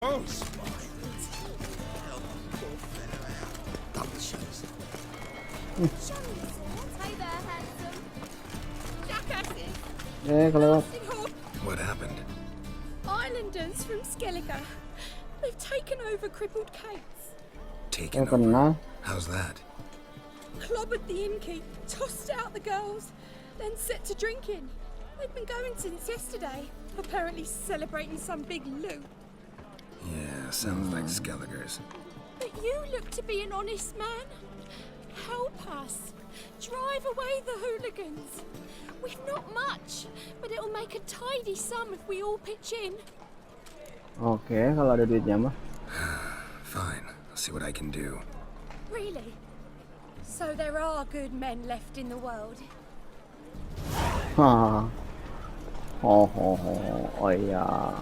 Oh, Kalau what happened? Islanders from Skellige. They've taken over crippled Kate's. Taken kenal. over? How's that? Clobbered the innkeep, tossed out the girls, then set to drinking. They've been going since yesterday, apparently celebrating some big loot. Yeah, sounds like Skellige's. But you look to be an honest man. Help us. Drive away the hooligans. We've not much, but it'll make a tidy sum if we all pitch in. Oke, kalau ada duitnya mah. Fine, I'll see what I can do. Really? So there are good men left in the world? Hah. Oh iya.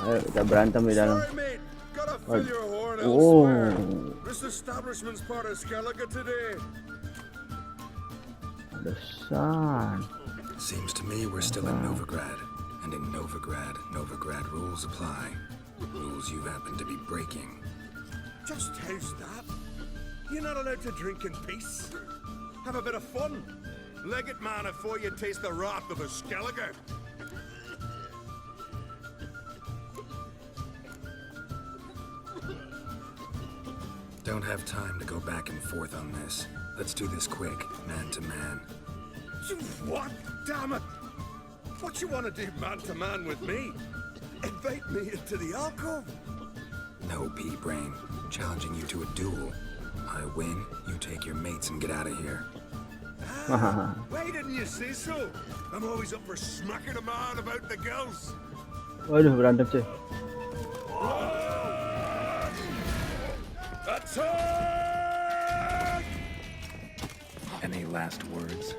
Ayo kita berantem di dalam. Sorry, mate. Gotta fill your horn Oh. elsewhere. This establishment's part of Skellige today. Ada sun. Seems to me we're still in Novigrad. And in Novigrad, Novigrad rules apply. Rules you happen to be breaking. Just how's that? You're not allowed to drink in peace. Have a bit of fun. Leg it, man, before you taste the wrath of a Skellige. Don't have time to go back and forth on this. Let's do this quick, man to man. What? Damn it! What you want to do man to man with me? Invite me into the alcove? No, pea-brain. Challenging you to a duel. I win, you take your mates and get out of here. Why didn't you say so? I'm always up for smacking a man about the girls. Waduh, berantem cuy. Attack! Any last words?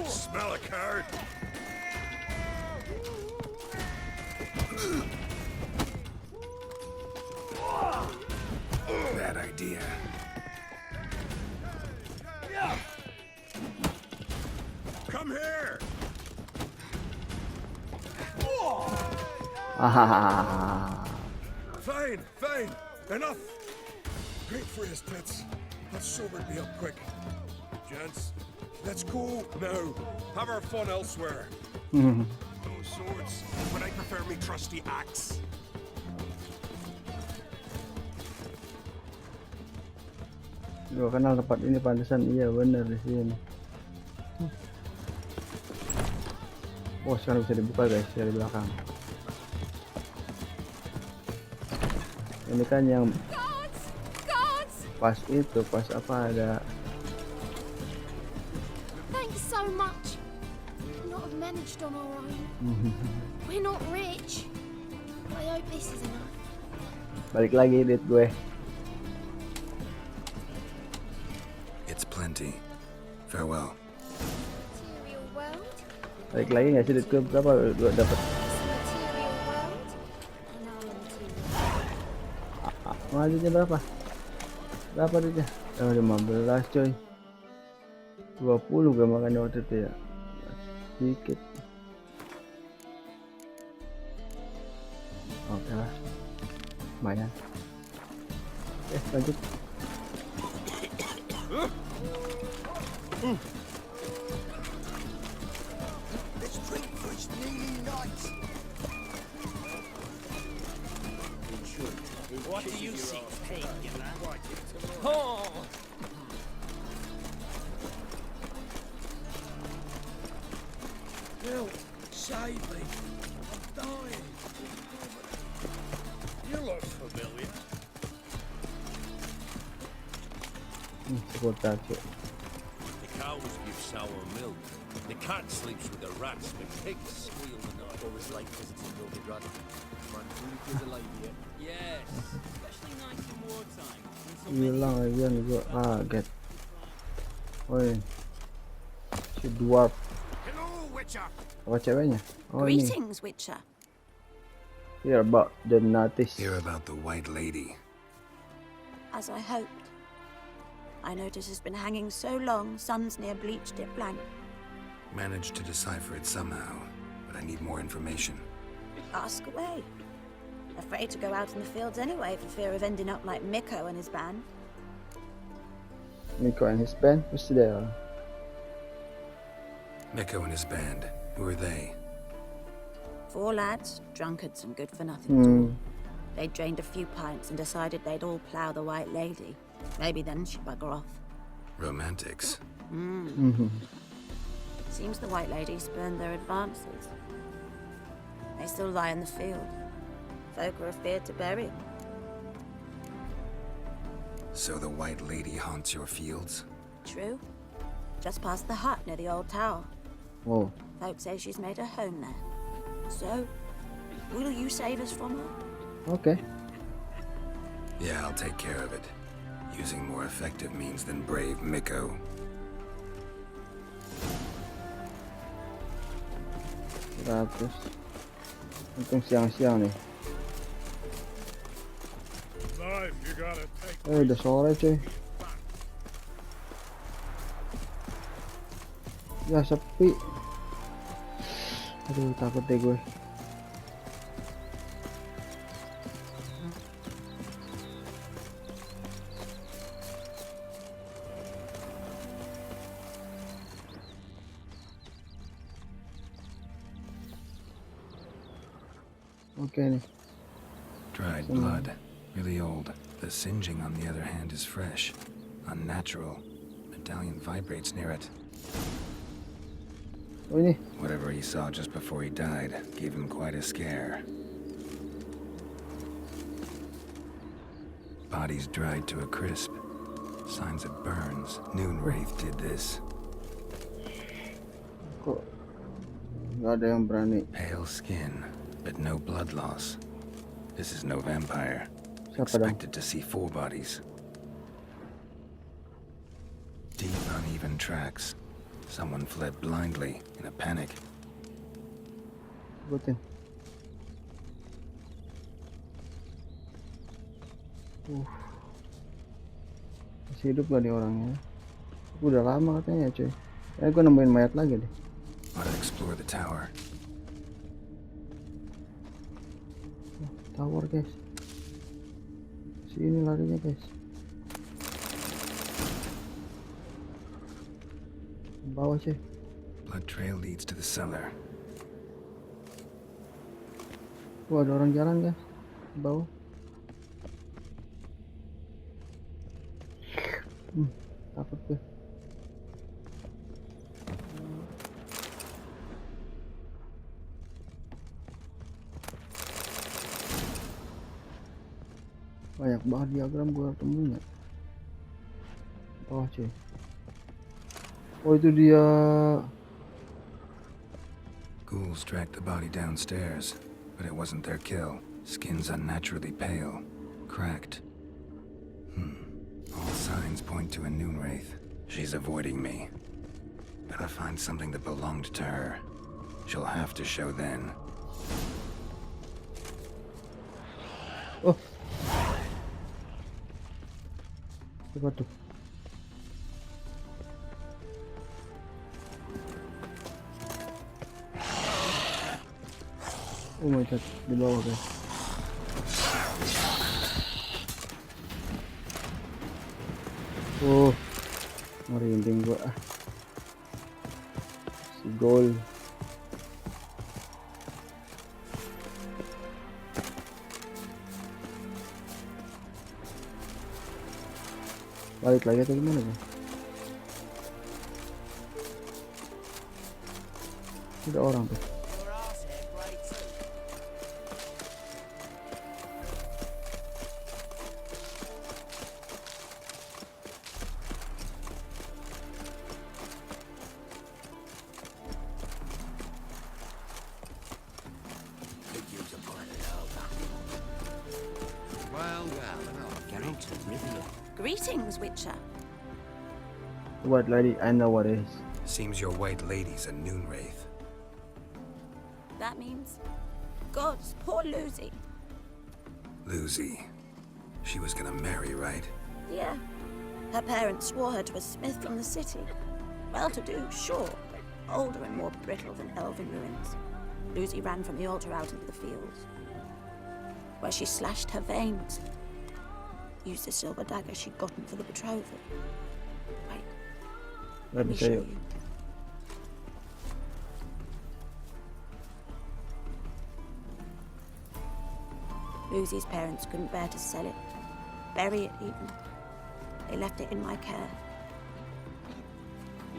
Smell a card. Bad idea. Come here. Fine, fine. Enough. Great for his tits. That sobered me up quick. Gents, let's go now. Have our fun elsewhere. No swords, but I prefer me trusty axe. Gua kenal tempat ini, pantesan iya bener di sini. Oh, sekarang bisa dibuka guys dari belakang. Ini kan yang pas itu, pas apa ada. Thanks so much. We'd not have managed on our own. We're not rich. I hope this is enough. Balik lagi duit gue. It's plenty. Farewell. Material world, Balik lagi nggak sih duit gue berapa gue dapat? material world, and our material. Duitnya berapa? Berapa duitnya? 15 coy. 20 gue makan waktu itu ya. Sedikit. Oke lah. Lumayan. Lanjut. Let's drink for its nearly night. What do you see? Hey, oh! Help! Save me! I'm dying! You look familiar. Sebentar cuy. The cows give sour milk. The cat sleeps with the rats. The pigs squeal the night. Always like visiting Nilfgaardian. Man, really good alive here. Yes, especially nice in wartime. when so many Hilang aja nih gue kaget. Woi. Si dwarf. Hello, Witcher! Apa ceweknya? Oh ini. Greetings, Witcher. Hear about the notice. Hear about the White Lady. As I hoped. I notice it's been hanging so long, sun's near bleached it blank. Managed to decipher it somehow, but I need more information. Ask away. Afraid to go out in the fields anyway for fear of ending up like Mikko and his band. Mikko and his band? What's there? Mikko and his band. Who are they? 4 lads, drunkards and good for nothing. They'd drained a few pints and decided they'd all plough the White Lady. Maybe then she'd bugger off. Romantics. Seems the White Lady spurned their advances. They still lie in the field. Folk are afeard to bury them. So the White Lady haunts your fields? True. Just past the hut near the old tower. Whoa. Folk say she's made a home there. So, will you save us from her? Okay. Yeah, I'll take care of it. Using more effective means than brave Mikko. Terus. Untung siang-siang nih. Life, you gotta take. Udah sore cuy. Ya sepi. Aduh takut deh gue. Okay nih. Dried blood. Really old. The singeing on the other hand is fresh. Unnatural. Medallion vibrates near it. Oh ini. Whatever he saw just before he died gave him quite a scare. Bodies dried to a crisp. Signs of burns. Noonwraith did this. Kok nggak ada yang berani? Pale skin, but no blood loss. This is no vampire. Siapa dong? Expected to see 4 bodies. Deep, uneven tracks. Someone fled blindly in a panic. Sebutin. Masih hidup gak nih orangnya? Udah lama katanya cuy. Gue nemuin mayat lagi deh. Ought to explore the tower. Tower guys. Sini larinya guys. Bawah cuy. Blood trail leads to the cellar. Wah ada orang jalan guys. Bawah. Takut gue. Banyak banget diagram gue temuin ya. Bawah cuy. Oh itu dia. Ghouls dragged the body downstairs, but it wasn't their kill. Skin's unnaturally pale, cracked. All signs point to a Noonwraith. She's avoiding me. Gotta find something that belonged to her. She'll have to show then. Oh. Coba tuh. Oh my god, di bawah guys. Oh, merinding gua. Si gol. Balik lagi atau gimana ya? Ada orang tuh. Greetings, Witcher. White lady, I know what it is. Seems your White Lady's a Noonwraith. That means... Gods, poor Lucy. Lucy. She was gonna marry, right? Yeah. Her parents swore her to a smith from the city. Well-to-do, sure, but older and more brittle than elven ruins. Lucy ran from the altar out into the fields, where she slashed her veins. Used the silver dagger she'd gotten for the betrothal. Wait, let me show you. Lucy's parents couldn't bear to sell it, bury it even. They left it in my care.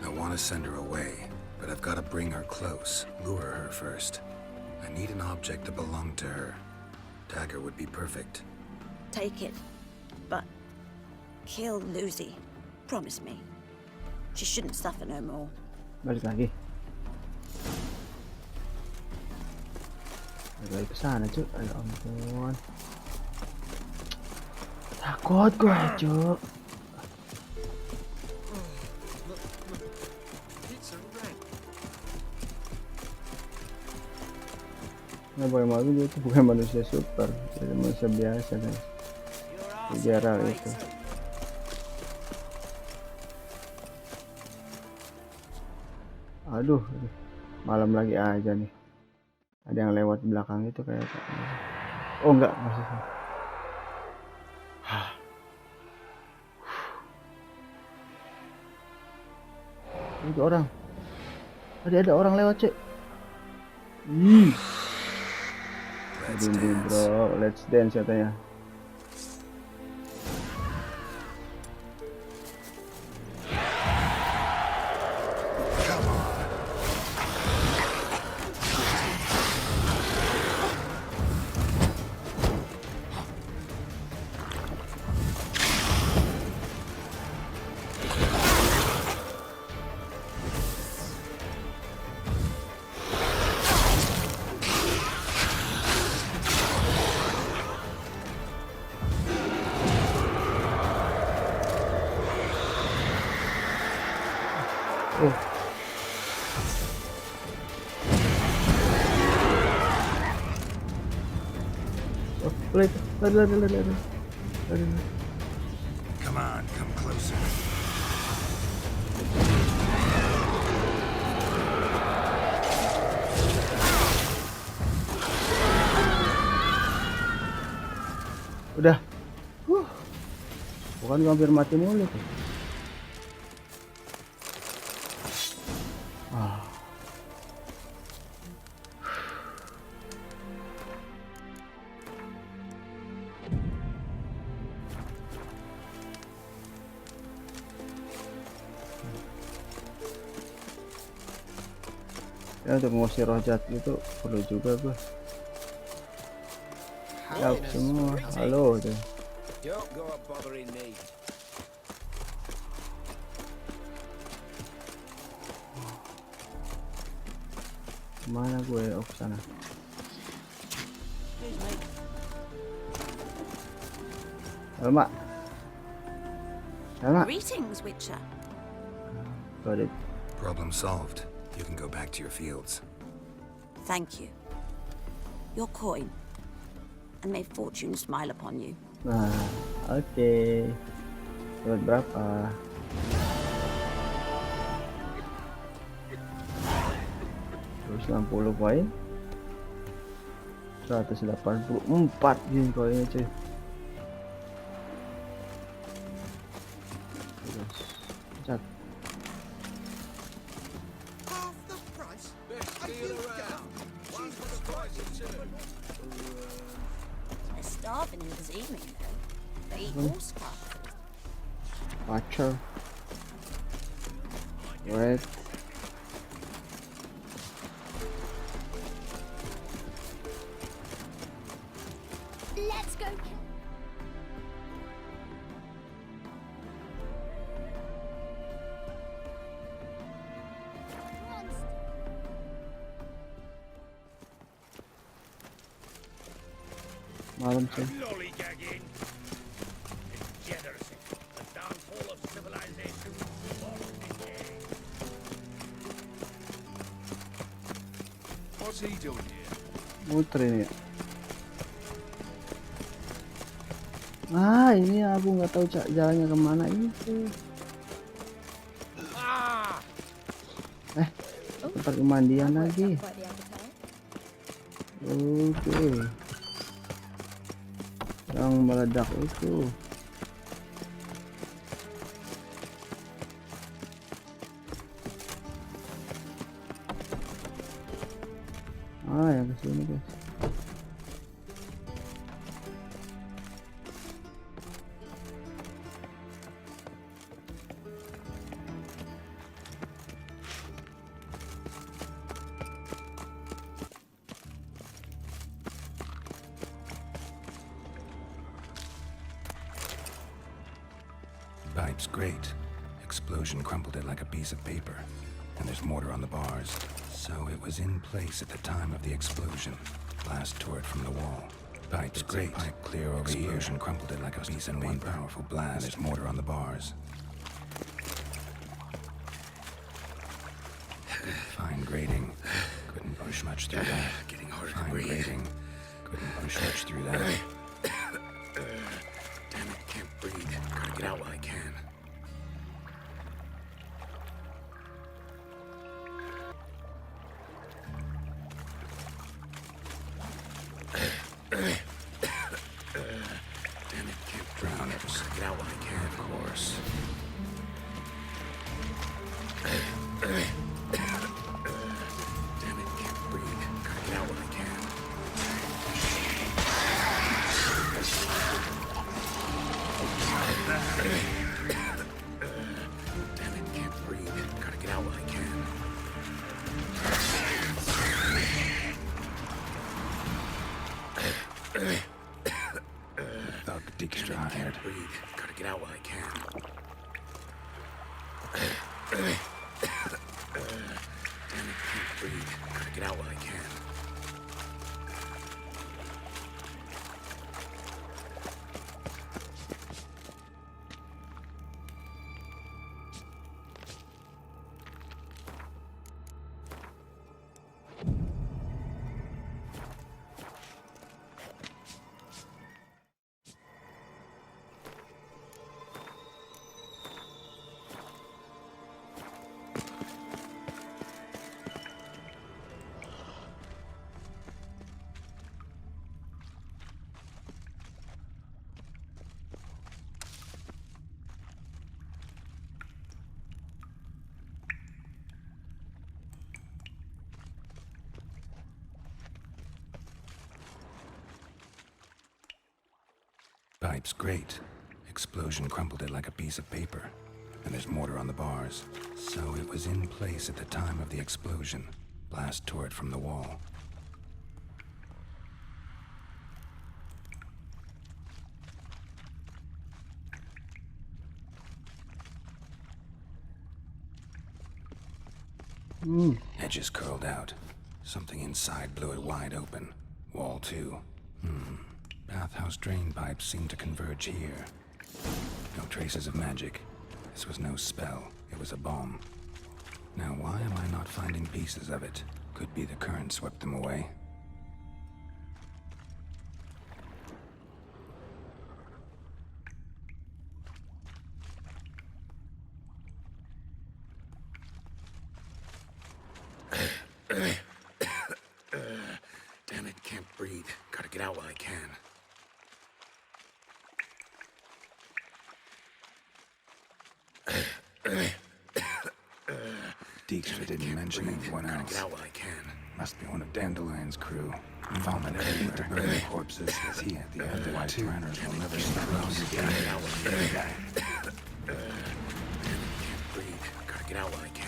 I want to send her away, but I've got to bring her close, lure her first. I need an object that belonged to her. Dagger would be perfect. Take it, but kill Lucy. Promise me. She shouldn't suffer no more. Balik lagi. Balik lagi ke sana, Cuk. Ya ampun. Takut gue, Cuk. Nah, bagaimana dia itu bukan manusia super, jadi manusia biasa guys. Geralt itu. Aduh, malam lagi aja nih. Ada yang lewat di belakang itu kayak. Oh enggak, maksudnya. Itu orang. Tadi ada orang lewat, Cek. Let's dance. Bro, let's dance katanya. Lari. Come on, come closer. Udah. Bukan hampir mati mulu tuh. Ya, untuk mengusir roh jahat itu perlu juga gua. Help semua. Halo tuh. Don't go up bothering me. Mana gue? Oh, sana. Lama. Greetings, Witcher. Got it. Problem solved. You can go back to your fields. Thank you. Your coin. And may fortune smile upon you. Nah, oke. Surat berapa? Terus 60 poin. 184 nih koinnya cuy. Terus cat. Starving in Vizima, you know. They eat horse carcasses. Watcher. Red. Let's go. Malam sih. Lollygagging. Degeneracy. The downfall of civilization. What's he doing here? Muter ini. Ah, ini aku nggak tahu jalannya kemana itu. Tempat pemandian lagi. Oke. Yang meledak itu. Ah, yang kesini guys. Pipe's grate. Explosion crumpled it like a piece of paper. And there's mortar on the bars. So it was in place at the time of the explosion. Blast tore it from the wall. Pipe's grate. Pipe clear over here. Explosion crumpled it like a piece of paper. One powerful blast. And there's mortar on the bars. Fine grating. Couldn't push much through that. Getting harder to Fine breathe. grating. Couldn't push much through that. Damn it, can't breathe. Gotta get out while I can. Damn it, can't drown it. Gotta get out while I can. Of course. Damn it, can't breathe. Gotta get out while I can. Damn it, can't breathe. Gotta get out while I can. Thug dick Damn it, stride. can't breathe. Gotta get out while I can. Damn it, can't breathe. Gotta get out while I can. Pipe's grate. Explosion crumpled it like a piece of paper. And there's mortar on the bars. So it was in place at the time of the explosion. Blast tore it from the wall. Edges curled out. Something inside blew it wide open. Wall too. Bathhouse drain pipes seemed to converge here. No traces of magic. This was no spell. It was a bomb. Now why am I not finding pieces of it? Could be the current swept them away. Damn it, can't breathe. Gotta get out while I can. Dijkstra didn't mention anyone Gotta else. get out while I can. Must be one of Dandelion's crew. Vomit everywhere, burning corpses as he had the other white runners will never stop us. Gotta get out while I can. Damn it, can't breathe. Gotta get out while I can.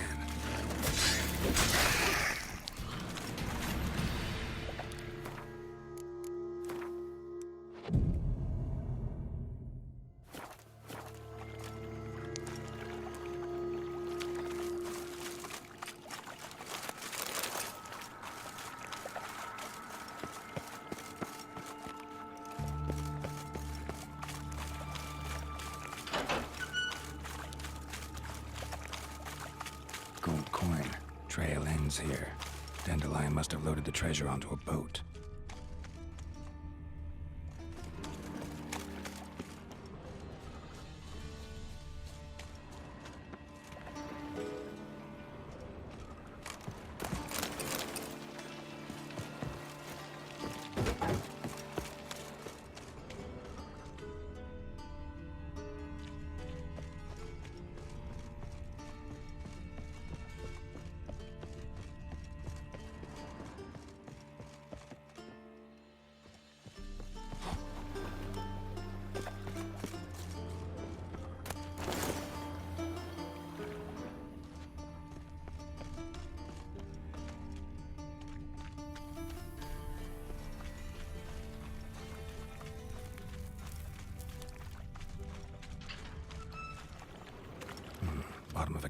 Gold coin. Trail ends here. Dandelion must have loaded the treasure onto a boat.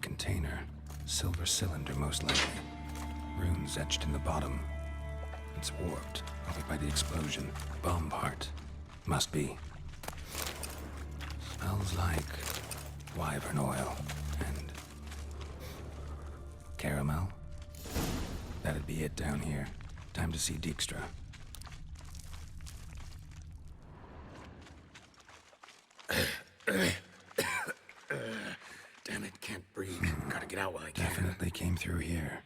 container. Silver cylinder, most likely. Runes etched in the bottom. It's warped, probably by the explosion. Bomb part. Must be. Smells like wyvern oil and caramel. That'd be it down here. Time to see Dijkstra. Damn it, can't breathe. Gotta get out while I can. Definitely came through here.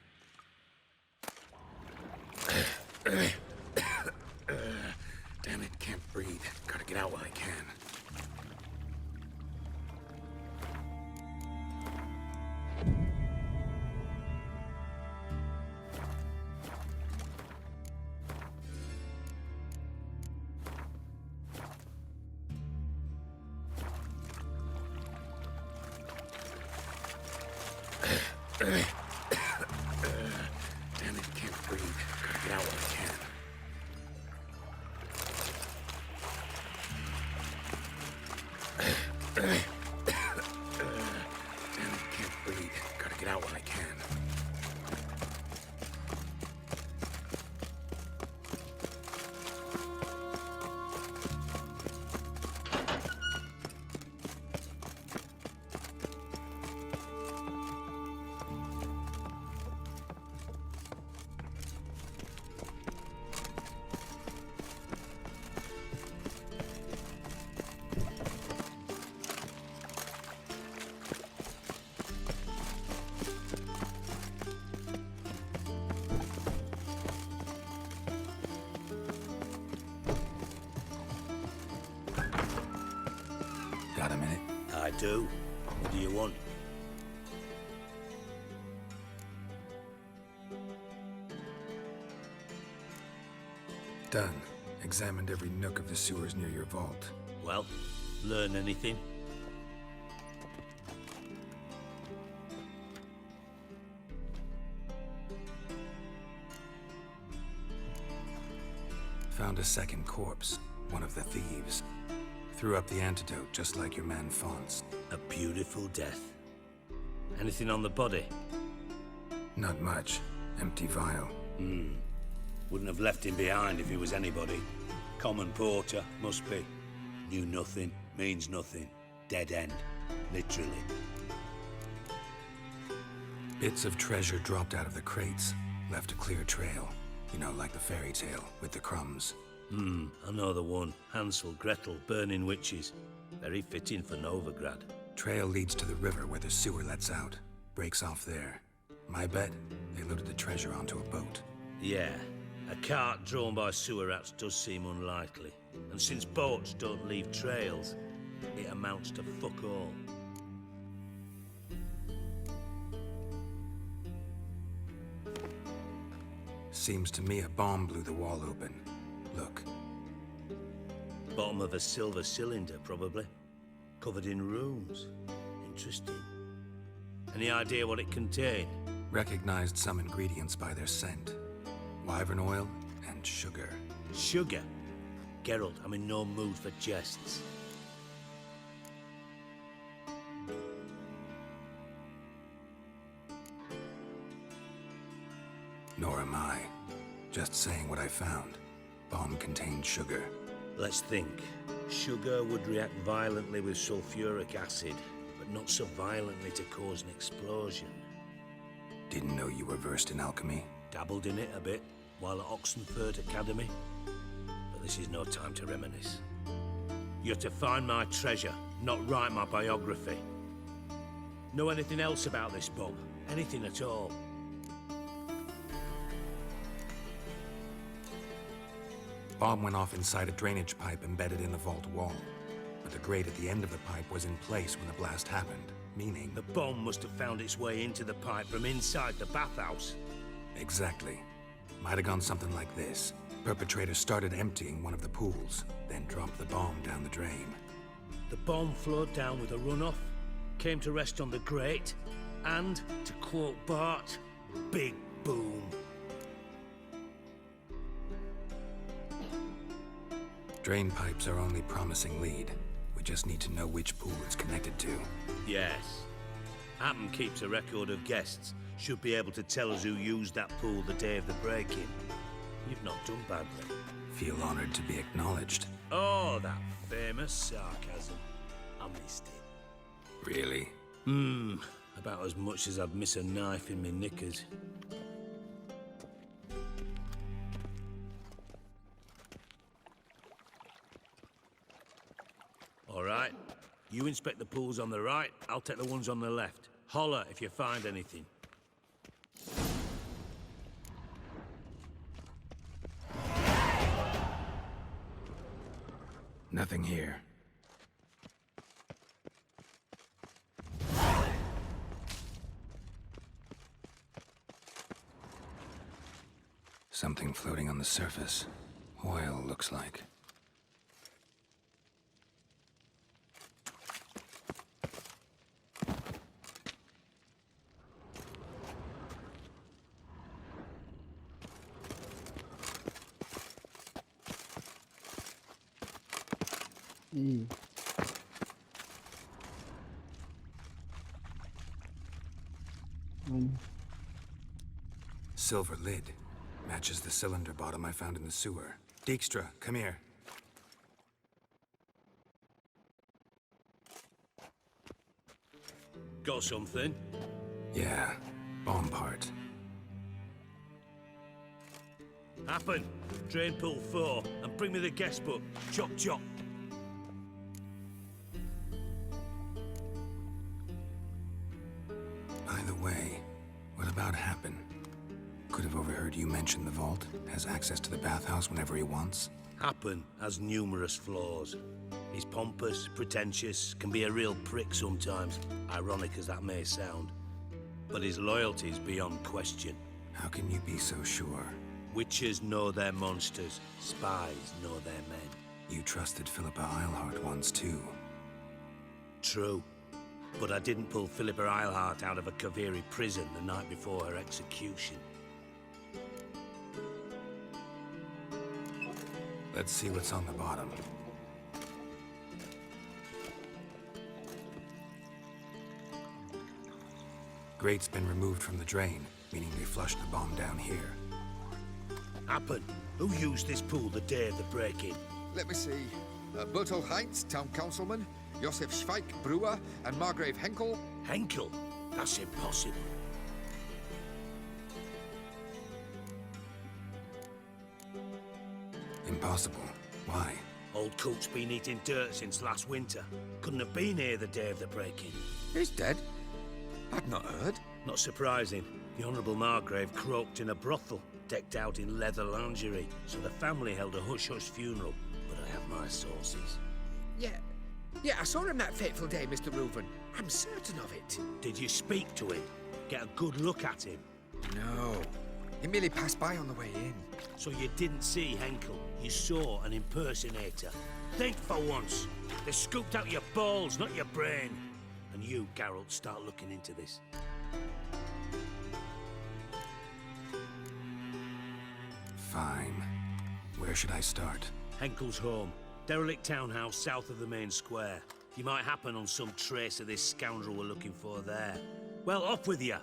Damn it, can't breathe. Gotta get out while I can. Damn it, can't breathe. Gotta get out while I can. Damn it, can't breathe. Gotta get out while I can. Got a minute? I do. What do you want? Done. Examined every nook of the sewers near your vault. Well, learn anything? Found a second corpse. One of the thieves. Threw up the antidote, just like your man Fonts. A beautiful death. Anything on the body? Not much. Empty vial. Wouldn't have left him behind if he was anybody. Common porter, must be. Knew nothing, means nothing. Dead end. Literally. Bits of treasure dropped out of the crates. Left a clear trail. You know, like the fairy tale, with the crumbs. I know the one. Hansel, Gretel, burning witches. Very fitting for Novigrad. Trail leads to the river where the sewer lets out. Breaks off there. My bet, they loaded the treasure onto a boat. Yeah. A cart drawn by sewer rats does seem unlikely. And since boats don't leave trails, it amounts to fuck all. Seems to me a bomb blew the wall open. Look. Bottom of a silver cylinder, probably. Covered in runes. Interesting. Any idea what it contained? Recognized some ingredients by their scent. Wyvern oil and sugar. Sugar? Geralt, I'm in no mood for jests. Nor am I. Just saying what I found. Bomb contained sugar. Let's think. Sugar would react violently with sulfuric acid, but not so violently to cause an explosion. Didn't know you were versed in alchemy. Dabbled in it a bit while at Oxenford Academy. But this is no time to reminisce. You're to find my treasure, not write my biography. Know anything else about this, Bob? Anything at all? Bomb went off inside a drainage pipe embedded in the vault wall. But the grate at the end of the pipe was in place when the blast happened, meaning... The bomb must have found its way into the pipe from inside the bathhouse. Exactly. Might have gone something like this. Perpetrator started emptying one of the pools, then dropped the bomb down the drain. The bomb flowed down with a runoff, came to rest on the grate, and, to quote Bart, big boom. Drain pipes are only promising lead. We just need to know which pool it's connected to. Yes. Happen keeps a record of guests. Should be able to tell us who used that pool the day of the break-in. You've not done badly. Feel honored to be acknowledged. Oh, that famous sarcasm. I missed it. Really? About as much as I'd miss a knife in me knickers. All right. You inspect the pools on the right, I'll take the ones on the left. Holler if you find anything. Nothing here. Something floating on the surface. Oil, looks like. Silver lid. Matches the cylinder bottom I found in the sewer. Dijkstra, come here. Got something? Yeah, bomb part. Happen. Drain pool 4, and bring me the guest book. Chop chop. By the way, what about Happen? Could have overheard you mention the vault. Has access to the bathhouse whenever he wants. Happen has numerous flaws. He's pompous, pretentious, can be a real prick sometimes, ironic as that may sound. But his loyalty's beyond question. How can you be so sure? Witches know their monsters, spies know their men. You trusted Philippa Eilhart once too. True. But I didn't pull Philippa Eilhart out of a Kaviri prison the night before her execution. Let's see what's on the bottom. Grate's been removed from the drain, meaning they flushed the bomb down here. Happen. Who used this pool the day of the break-in? Let me see. Bertel Heinz, town councilman, Josef Schweik, brewer, and Margrave Henkel. Henkel? That's impossible. Impossible. Why? Old Coot's been eating dirt since last winter. Couldn't have been here the day of the break-in. He's dead? I'd not heard. Not surprising. The Honourable Margrave croaked in a brothel, decked out in leather lingerie, so the family held a hush-hush funeral. But I have my sources. Yeah, I saw him that fateful day, Mr. Reuven. I'm certain of it. Did you speak to him? Get a good look at him? No. He merely passed by on the way in. So you didn't see Henkel? You saw an impersonator? Think for once. They scooped out your balls, not your brain. And you, Geralt, start looking into this. Fine. Where should I start? Henkel's home. Derelict townhouse south of the main square. You might happen on some trace of this scoundrel we're looking for there. Well, off with you.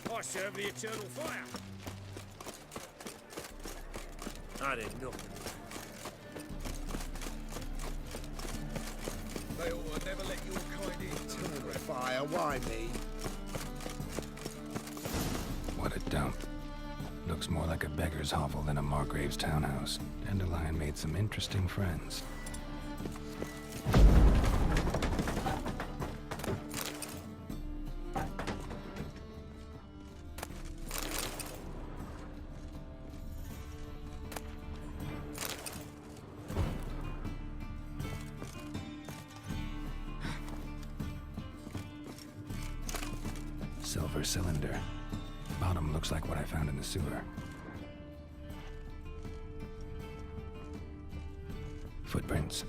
I serve the eternal fire. I did nothing. They ought to never let your kind in. Eternal fire, why me? What a dump. Looks more like a beggar's hovel than a Margrave's townhouse. Dandelion made some interesting friends. Silver cylinder. Bottom looks like what I found in the sewer. footprints.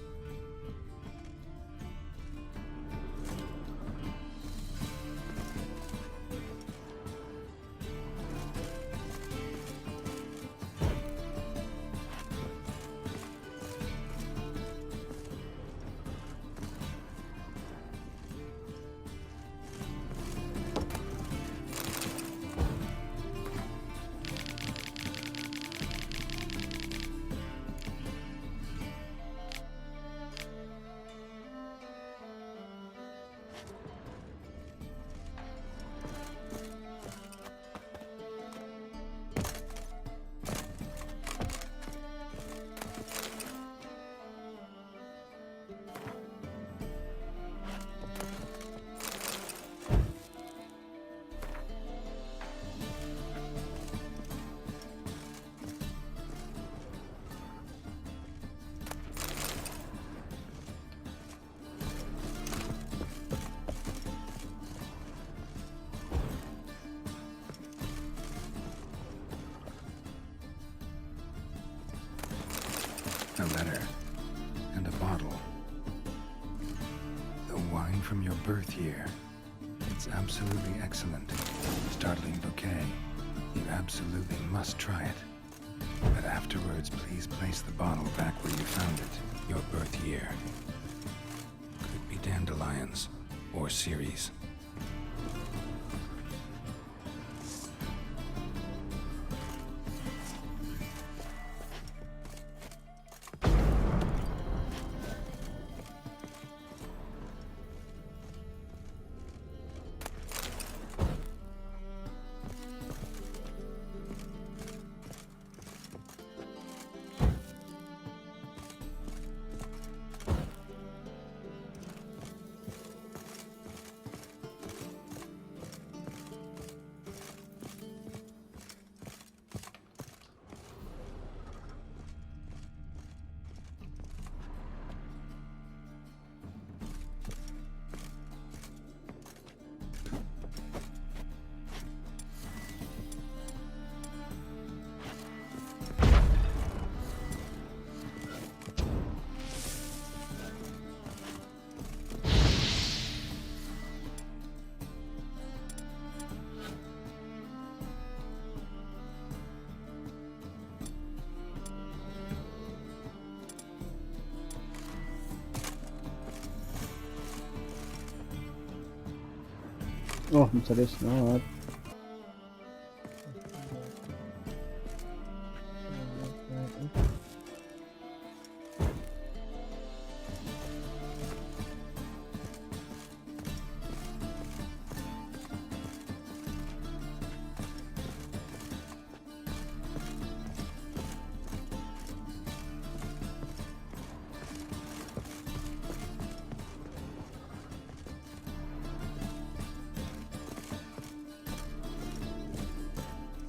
A letter and a bottle. The wine from your birth year. It's absolutely excellent. Startling bouquet. You absolutely must try it. But afterwards, please place the bottle back where you found it. Your birth year. Could be dandelions or Ciri's. Oh, serius banget.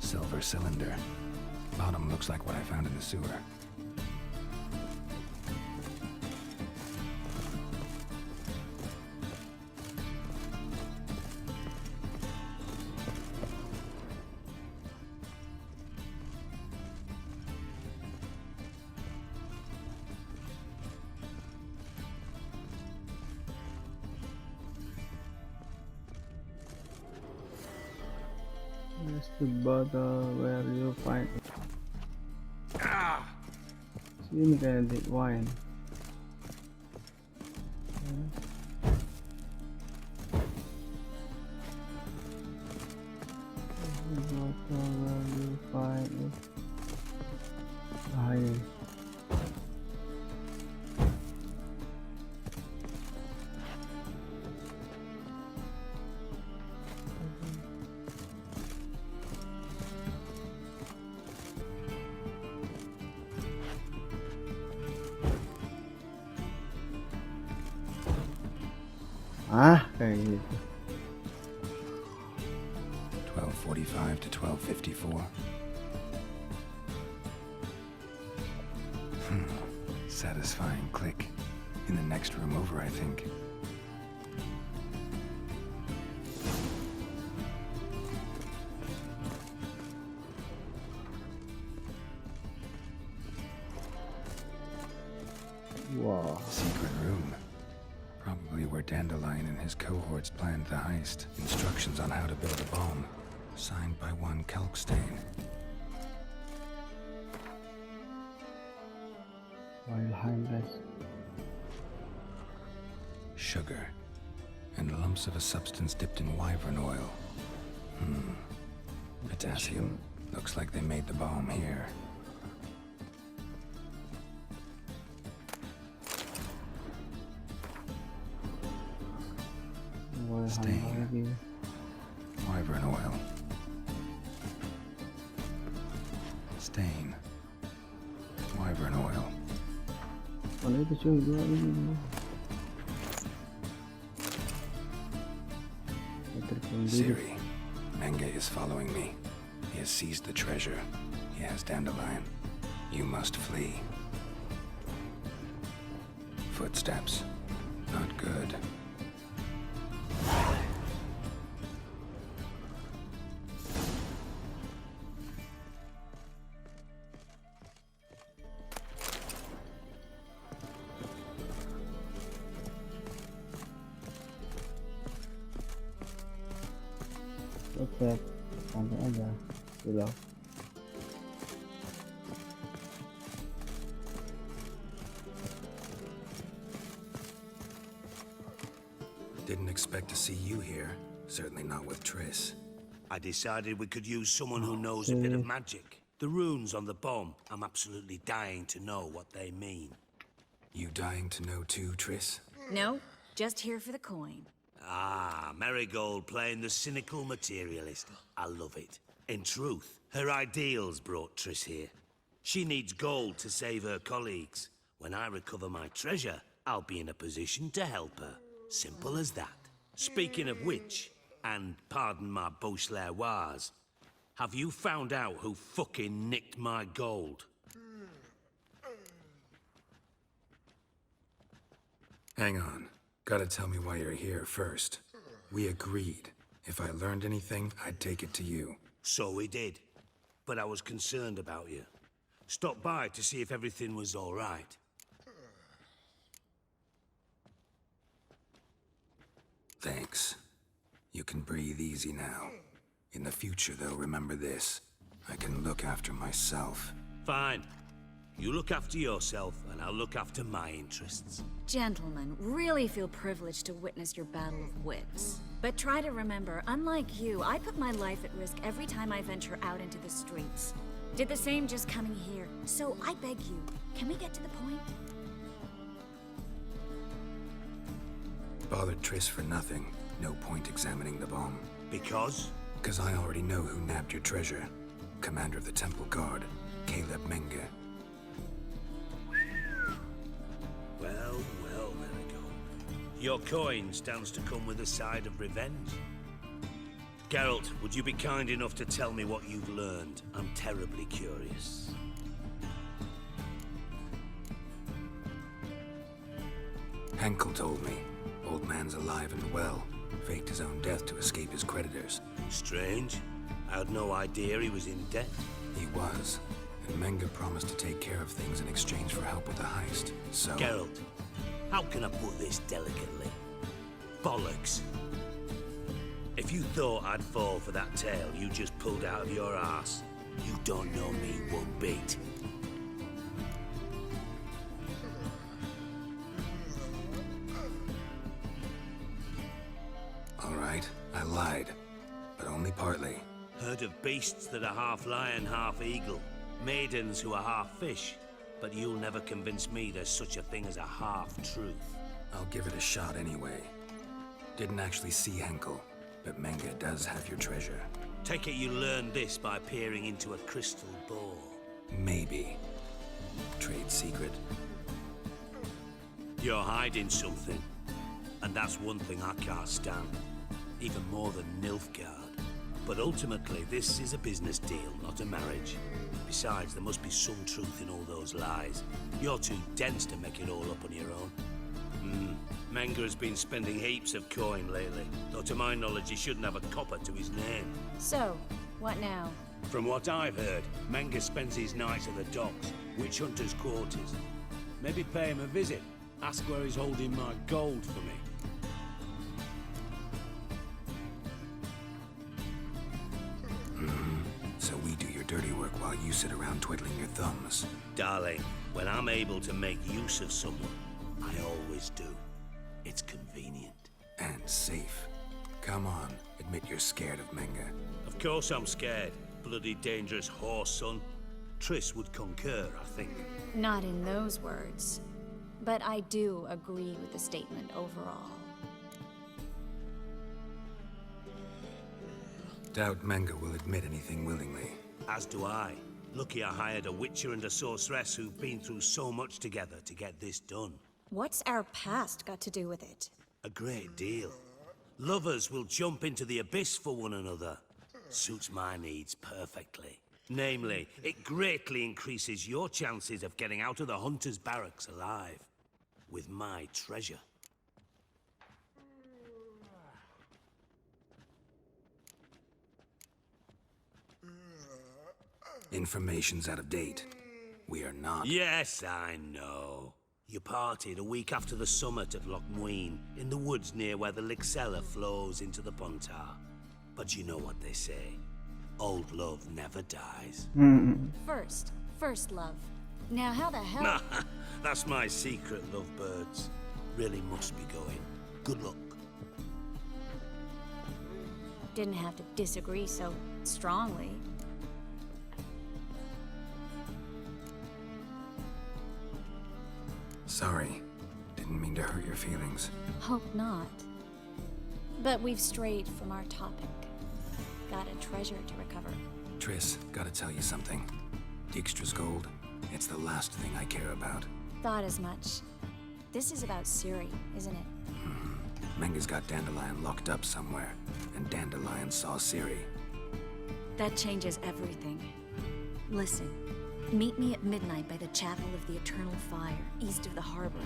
Silver cylinder. Bottom looks like what I found in the sewer. Here's the bottle where you find it. Sini kayak di wine. The bottle where you find it. Ini. Kayak gitu. 12:45 to 12:54. Satisfying click. In the next room over, I think. Wow. Secret room. Probably where Dandelion and his cohorts planned the heist. Instructions on how to build a bomb. Signed by one Kelkstain. Wild guys. Sugar. And lumps of a substance dipped in wyvern oil. Potassium. Looks like they made the bomb here. Stain. Wyvern oil. Stain. Wyvern oil. Ano ito yung dua ini? Ciri. Menge is following me. He has seized the treasure. He has Dandelion. You must flee. Footsteps. Not good. Oke, santai aja dulu. Didn't expect to see you here. Certainly not with Triss. I decided we could use someone who knows a bit of magic. The runes on the bomb, I'm absolutely dying to know what they mean. You dying to know too, Triss? No, just here for the coin. Ah, Marigold playing the cynical materialist. I love it. In truth, her ideals brought Triss here. She needs gold to save her colleagues. When I recover my treasure, I'll be in a position to help her. Simple as that. Speaking of which, and pardon my Beauclervois, have you found out who fucking nicked my gold? Hang on. Gotta tell me why you're here first. We agreed. If I learned anything, I'd take it to you. So we did. But I was concerned about you. Stopped by to see if everything was all right. Thanks. You can breathe easy now. In the future, though, remember this. I can look after myself. Fine. You look after yourself, and I'll look after my interests. Gentlemen, really feel privileged to witness your battle of wits. But try to remember, unlike you, I put my life at risk every time I venture out into the streets. Did the same just coming here. So I beg you, can we get to the point? Bothered Triss for nothing. No point examining the bomb. Because? Because I already know who nabbed your treasure. Commander of the Temple Guard, Caleb Menge. Well, Marigold. Your coin stands to come with a side of revenge. Geralt, would you be kind enough to tell me what you've learned? I'm terribly curious. Henkel told me. Old man's alive and well. Faked his own death to escape his creditors. Strange. I had no idea he was in debt. He was. And Menge promised to take care of things in exchange for help with the heist. So... Geralt, how can I put this delicately? Bollocks. If you thought I'd fall for that tale you just pulled out of your arse, you don't know me one bit. All right, I lied. But only partly. Heard of beasts that are half lion, half eagle. Maidens who are half fish. But you'll never convince me there's such a thing as a half-truth. I'll give it a shot anyway. Didn't actually see Henkel, but Menge does have your treasure. Take it you learned this by peering into a crystal ball. Maybe. Trade secret. You're hiding something. And that's one thing I can't stand. Even more than Nilfgaard. But ultimately, this is a business deal, not a marriage. Besides, there must be some truth in all those lies. You're too dense to make it all up on your own. Menge has been spending heaps of coin lately, though to my knowledge he shouldn't have a copper to his name. So, what now? From what I've heard, Menge spends his nights at the docks, witch hunters' quarters. Maybe pay him a visit. Ask where he's holding my gold for me. So we do your dirty work while you sit around twiddling your thumbs. Darling, when I'm able to make use of someone, I always do. It's convenient. And safe. Come on, admit you're scared of Menga. Of course I'm scared. Bloody dangerous horse, son. Triss would concur, I think. Not in those words. But I do agree with the statement overall. Doubt Menga will admit anything willingly. As do I. Lucky I hired a witcher and a sorceress who've been through so much together to get this done. What's our past got to do with it? A great deal. Lovers will jump into the abyss for one another. Suits my needs perfectly. Namely, it greatly increases your chances of getting out of the hunter's barracks alive. With my treasure. Information's out of date. We are not... Yes, I know. You parted a week after the summit at Loch Muin, in the woods near where the Lixella flows into the Pontar. But you know what they say. Old love never dies. First love. Now how the hell... That's my secret, lovebirds. Really must be going. Good luck. Didn't have to disagree so strongly. Sorry. Didn't mean to hurt your feelings. Hope not. But we've strayed from our topic. Got a treasure to recover. Triss, gotta tell you something. Dijkstra's gold, it's the last thing I care about. Thought as much. This is about Ciri, isn't it? Menga's got Dandelion locked up somewhere, and Dandelion saw Ciri. That changes everything. Listen, meet me at midnight by the Chapel of the Eternal Fire, east of the harbor.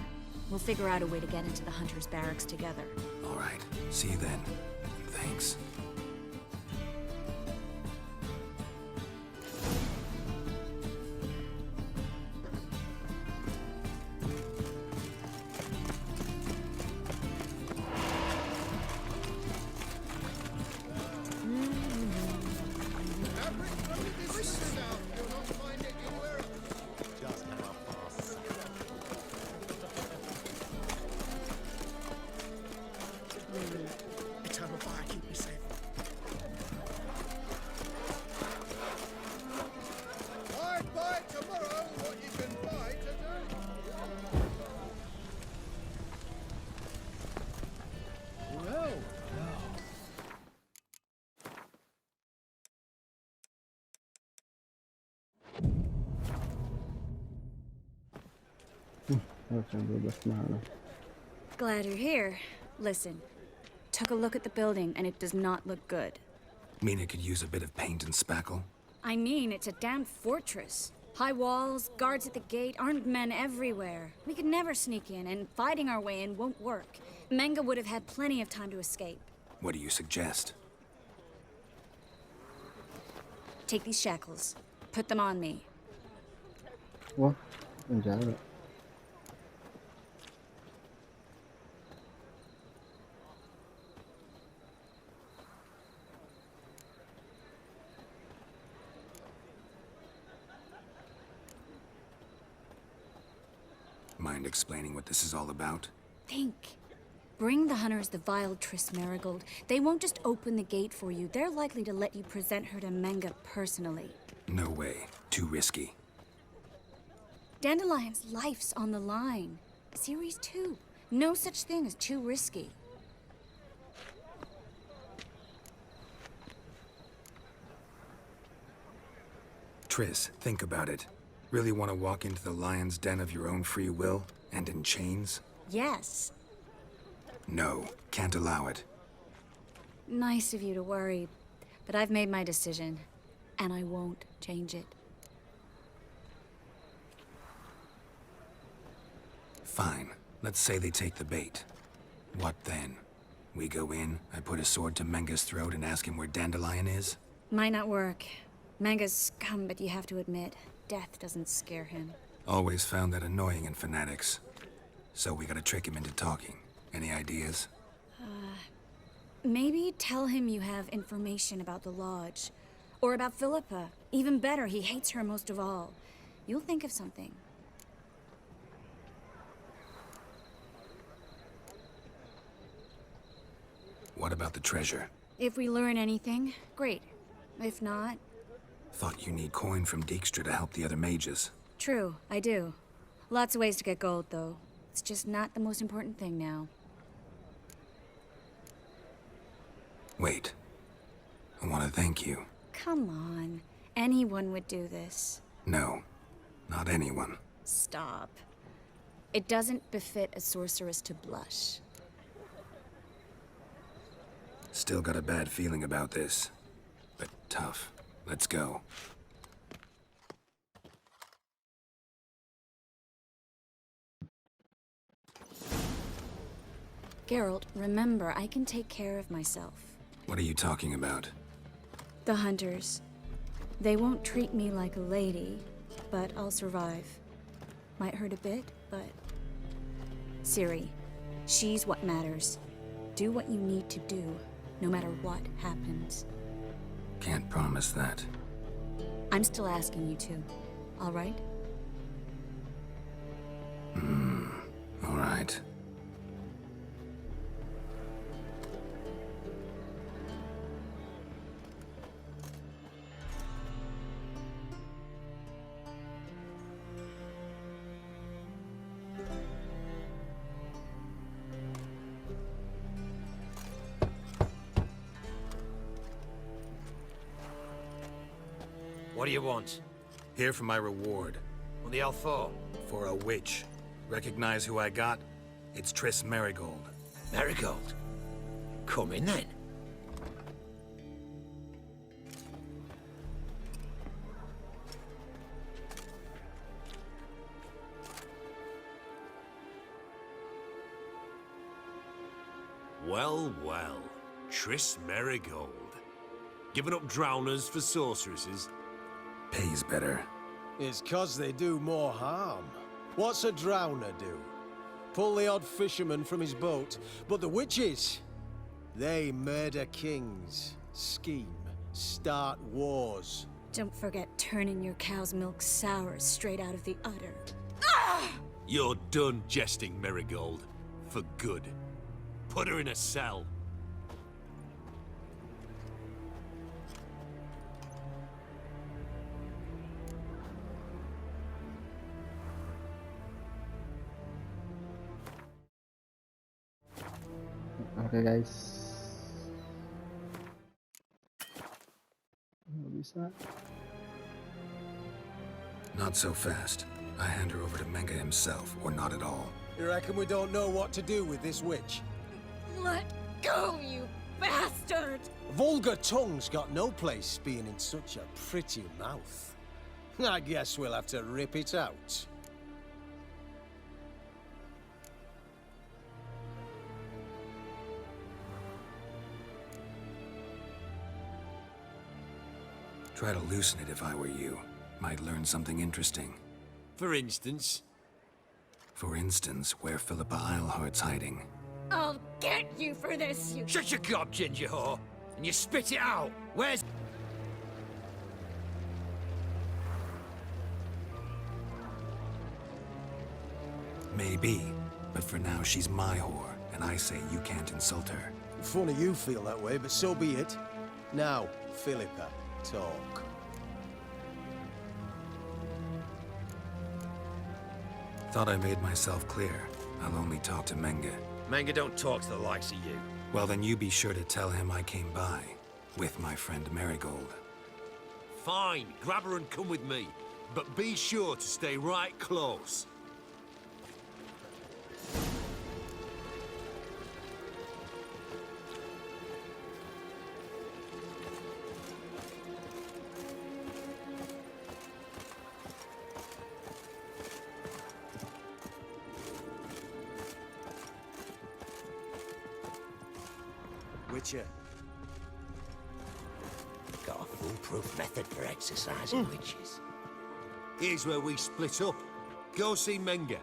We'll figure out a way to get into the Hunter's Barracks together. All right, see you then. Thanks. Eternal fire, keep me safe. Buy tomorrow what you can buy today. Well, Glad you're here. Listen, took a look at the building and it does not look good. Mean it could use a bit of paint and spackle? I mean, it's a damn fortress. High walls, guards at the gate, armed men everywhere. We could never sneak in, and fighting our way in won't work. Menga would have had plenty of time to escape. What do you suggest? Take these shackles. Put them on me. Wah, penjara. Mind explaining what this is all about? Think. Bring the hunters the vile Triss Marigold. They won't just open the gate for you. They're likely to let you present her to Menga personally. No way. Too risky. Dandelion's life's on the line. Ciri's too. No such thing as too risky. Triss, think about it. Really want to walk into the lion's den of your own free will, and in chains? Yes. No, can't allow it. Nice of you to worry, but I've made my decision, and I won't change it. Fine. Let's say they take the bait. What then? We go in, I put a sword to Menga's throat and ask him where Dandelion is? Might not work. Menga's scum, but you have to admit, death doesn't scare him. Always found that annoying in fanatics. So we gotta trick him into talking. Any ideas? Maybe tell him you have information about the Lodge. Or about Philippa. Even better, he hates her most of all. You'll think of something. What about the treasure? If we learn anything, great. If not... Thought you need coin from Dijkstra to help the other mages. True, I do. Lots of ways to get gold, though. It's just not the most important thing now. Wait. I want to thank you. Come on. Anyone would do this. No. Not anyone. Stop. It doesn't befit a sorceress to blush. Still got a bad feeling about this. But tough. Let's go. Geralt, remember, I can take care of myself. What are you talking about? The hunters. They won't treat me like a lady, but I'll survive. Might hurt a bit, but... Ciri, she's what matters. Do what you need to do, no matter what happens. Can't promise that. I'm still asking you to, all right? All right. What do you want? Here for my reward. What the hell for? For a witch. Recognize who I got? It's Triss Merigold. Merigold? Come in then. Well, well. Triss Merigold. Giving up drowners for sorceresses? Pays better. It's 'cause they do more harm. What's a drowner do? Pull the odd fisherman from his boat. But the witches, they murder kings, scheme, start wars. Don't forget turning your cow's milk sour straight out of the udder. You're done jesting, Merigold. For good. Put her in a cell. Oke guys, nggak bisa. Not so fast. I hand her over to Menge himself, or not at all. You reckon we don't know what to do with this witch? Let go, you bastard! Vulgar tongue's got no place being in such a pretty mouth. I guess we'll have to rip it out. Try to loosen it if I were you. Might learn something interesting. For instance? For instance, where Philippa Eilhart's hiding. I'll get you for this, you... Shut your gob, ginger whore, and you spit it out. Where's... Maybe, but for now she's my whore, and I say you can't insult her. Funny you feel that way, but so be it. Now, Philippa, talk. Thought I made myself clear. I'll only talk to Menge. Menge don't talk to the likes of you. Well, then you be sure to tell him I came by, with my friend Merigold. Fine, grab her and come with me. But be sure to stay right close. Witcher. Got a foolproof method for exercising witches. Here's where we split up. Go see Menga.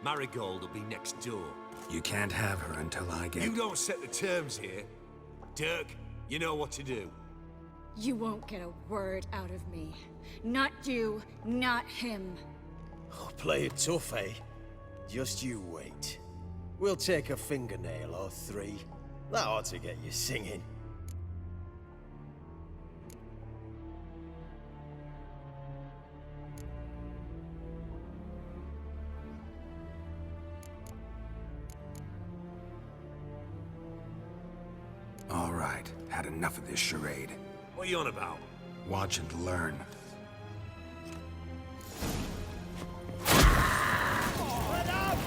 Marigold will be next door. You can't have her until I get... You don't set the terms here. Dirk, you know what to do. You won't get a word out of me. Not you, not him. Oh, play it tough, eh? Just you wait. We'll take a fingernail or 3. That ought to get you singing. All right, had enough of this charade. What are you on about? Watch and learn. Let out!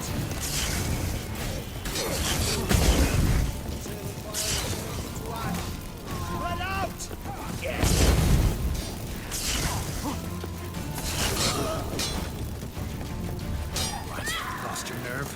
Let out! What? Lost your nerve?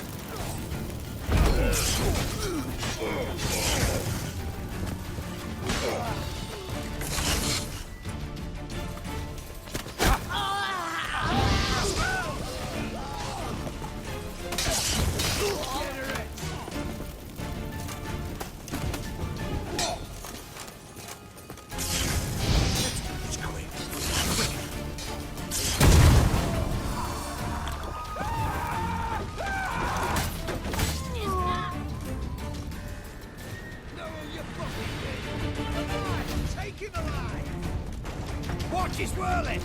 Watch his whirling!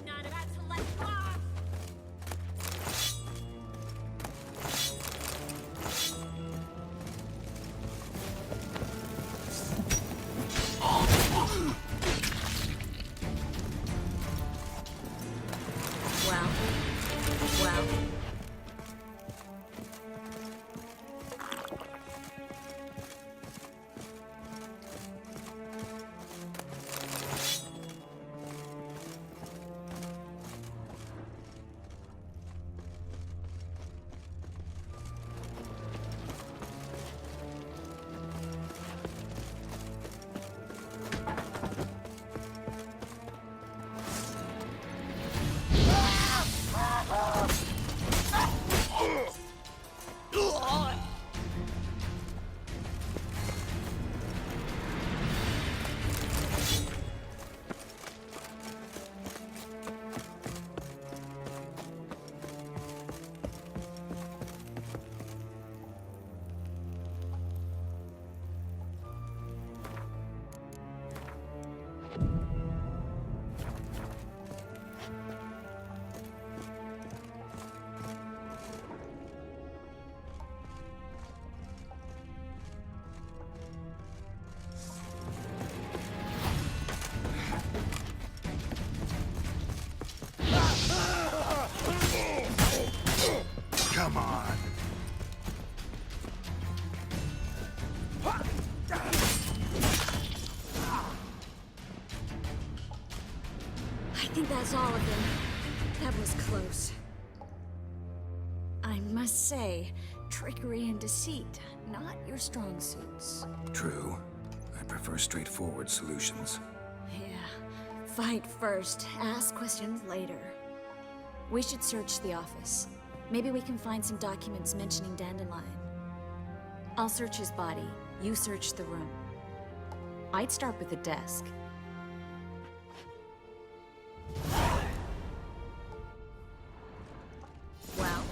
Not about to let go off. Well. Come on. I think that's all of them. That was close. I must say, trickery and deceit, not your strong suits. True. I prefer straightforward solutions. Yeah. Fight first, ask questions later. We should search the office. Maybe we can find some documents mentioning Dandelion. I'll search his body. You search the room. I'd start with the desk. Well?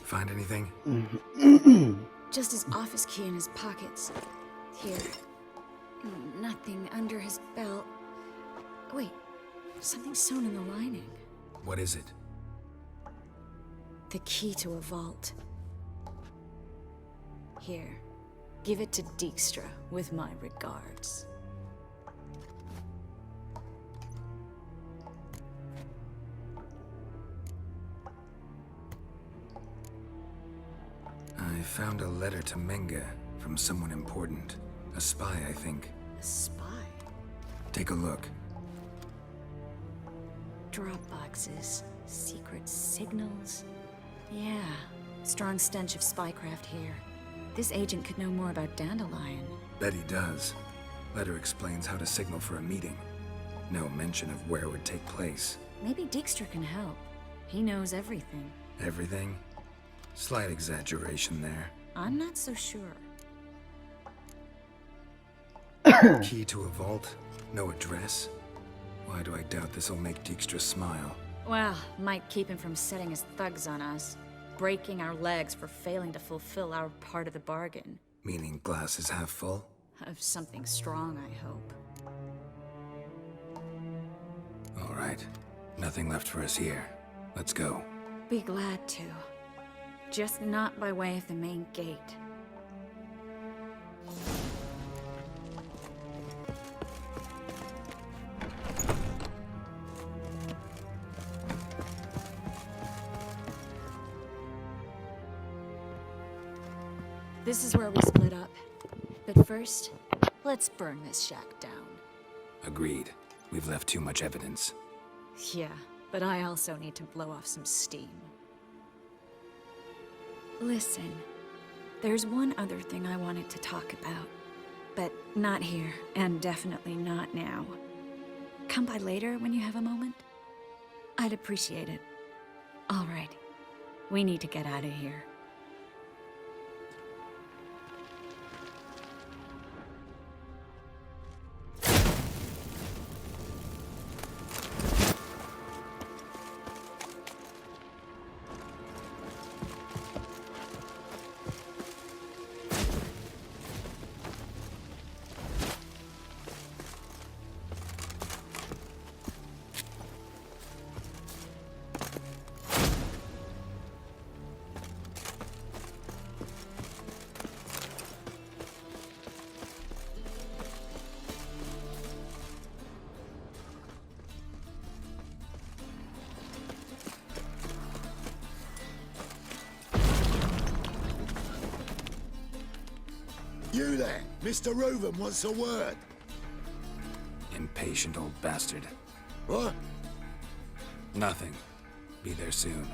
Find anything? Just his office key in his pockets. Here. Nothing under his belt. Wait, something's sewn in the lining. What is it? The key to a vault. Here, give it to Dijkstra with my regards. I found a letter to Menga from someone important. A spy, I think. A spy? Take a look. Drop boxes, secret signals. Yeah, strong stench of spycraft here. This agent could know more about Dandelion. Bet he does. Letter explains how to signal for a meeting. No mention of where it would take place. Maybe Dijkstra can help. He knows everything. Everything? Slight exaggeration there. I'm not so sure. Key to a vault? No address? Why do I doubt this'll make Dijkstra smile? Well, might keep him from setting his thugs on us. Breaking our legs for failing to fulfill our part of the bargain. Meaning glass is half full? Of something strong, I hope. All right. Nothing left for us here. Let's go. Be glad to. Just not by way of the main gate. This is where we split up. But first, let's burn this shack down. Agreed. We've left too much evidence. Yeah, but I also need to blow off some steam. Listen, there's one other thing I wanted to talk about. But not here, and definitely not now. Come by later when you have a moment? I'd appreciate it. All right. We need to get out of here. You there, Mr. Reuven wants a word. Impatient old bastard. What? Nothing. Be there soon.